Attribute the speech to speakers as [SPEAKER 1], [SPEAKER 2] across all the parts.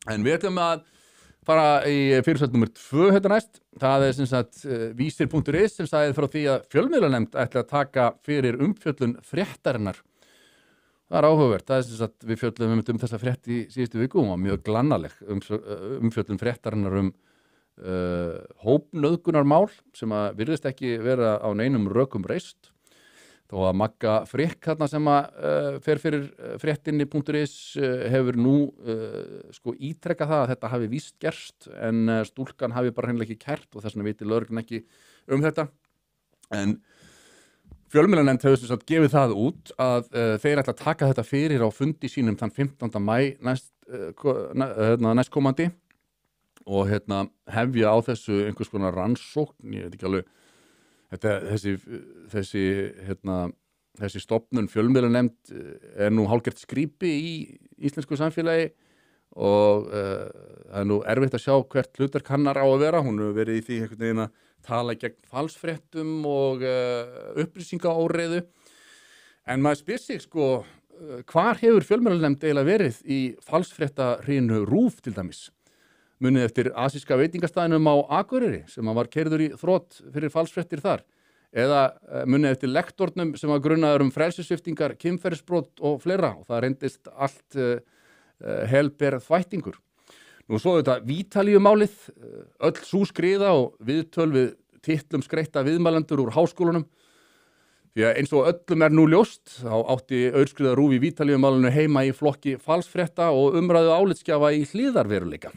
[SPEAKER 1] En við ætlum að fara í fyrirsögn nummer 2 hérna næst. Það sem sagt vísir.is sem sagði frá því að fjölmiðlanefnd ætla að taka fyrir umfjöllun fréttarinnar. Það áhugavert. Það sem sagt við fjöllum þessa frétt í síðustu viku og mjög glannaleg umfjöllun fréttarinnar hópnauðgunarmál sem að virðist ekki vera á neinum rökum reist. Þó að Magga Frikk þarna sem að fer fyrir fréttinni.is hefur nú ítrekkað það að þetta hafi víst gerst en stúlkan hafi bara hreinlega ekki kært og þess vegna viti lögreglan ekki þetta. En fjölmiðlanefnd hefur sem sagt gefið það út að þeir ætla að taka þetta fyrir á fundi sínum þann 15. maí næstkomandi og hefja á þessu einhvers konar rannsókn, ég veit ekki alveg. Þessi stofnun fjölmiðlanefnd nú hálfgert skrípi í íslensku samfélagi og það nú erfitt að sjá hvert hlutverk hennar á að vera. Hún hefur verið í því einhvern veginn að tala gegn falsfréttum og upplýsingaóreiðu. En maður spyr sig hvar hefur fjölmiðlanefnd eiginlega verið í falsfréttahrinu RÚV til dæmis? Munið eftir asíska veitingastæðinum á Akureyri sem var keyrður í þrot fyrir falsfréttir þar. Eða munið eftir lektornum sem var grunnaður frelsissviptingar, kynferðisbrot og fleira og það reyndist allt helber þvættingur. Nú svo þetta Vítalíumálið, öll sú skriða og viðtöl við titlum skreytta viðmælendur úr háskólanum. Því að eins og öllum nú ljóst, þá átti aurskriða RÚV í Vítalíumálinu heima í flokki falsfrétta og umræðu álitsgjafa í hliðarveruleika.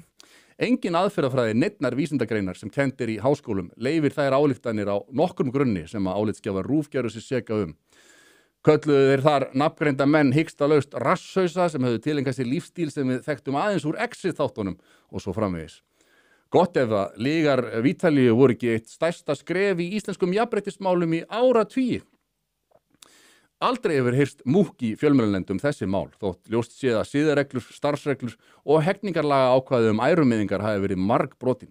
[SPEAKER 1] Engin aðferðafræði neinnar vísindagreinar sem kennd í háskólum leyfir þær ályktanir á nokkrum grunni sem að álitsgjafar RÚV gerðu sig seka Kölluðu þeir þar nafngreinda menn hikstalaust rasshausa sem höfðu tileinkað sér lífstíl sem við þekktum aðeins úr exit-þáttunum og svo framvegis. Gott ef að lygar Vítalíu voru ekki eitt stærsta skref í íslenskum jafnréttismálum í áratugi. Aldrei hefur heyrst múkk í fjölmiðlanefnd þessi mál, þótt ljóst séð að siðareglur, starfsreglur og hegningarlaga ákvæði ærumeiðingar hafi verið margbrotin.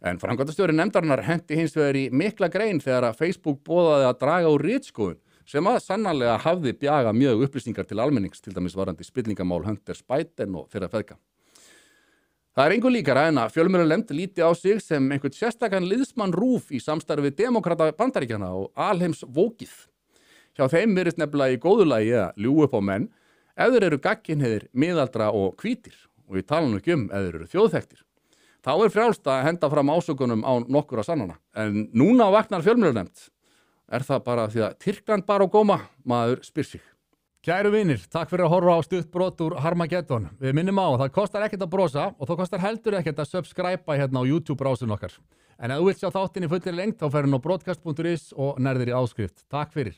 [SPEAKER 1] En framkvæmdastjóri nefndarinnar henti hins vegar í mikla grein þegar að Facebook boðaði að draga úr ritskoðun sem að sannarlega hafði bjagað mjög upplýsingar til almennings, til dæmis varðandi spillingamál Hunters Biden og þeirra feðga. Það engu líkara en að fjölmiðlanefnd líti á sig sem einhvern sérstakan liðsmann RÚV í samstarfi við demókrata Bandaríkjanna og alheims vókið. Hjá þeim virðist nefnilega í góðu lagi að ljúga upp á menn ef þeir eru gagnkynhneigðir, miðaldra og hvítir og við tala nú ekki ef þeir eru þjóðþekktir. Þá frjálst að henda fram ásökunum á nokkura sannana. En núna vaknar fjölmiðlanefnd. Það bara því að Tyrkland bara og góma, maður spyr sig. Kæru vinir, takk fyrir að horfa á stutt brot úr Harmageddon. Við minnum á, það kostar ekkert að brosa og það kostar heldur ekkert að subscribe hérna á YouTube-brásun okkar. En ef þú vilt sjá þáttinn í fullri lengd þá ferðu á broadcast.is og nærðir í áskrift. Takk fyrir.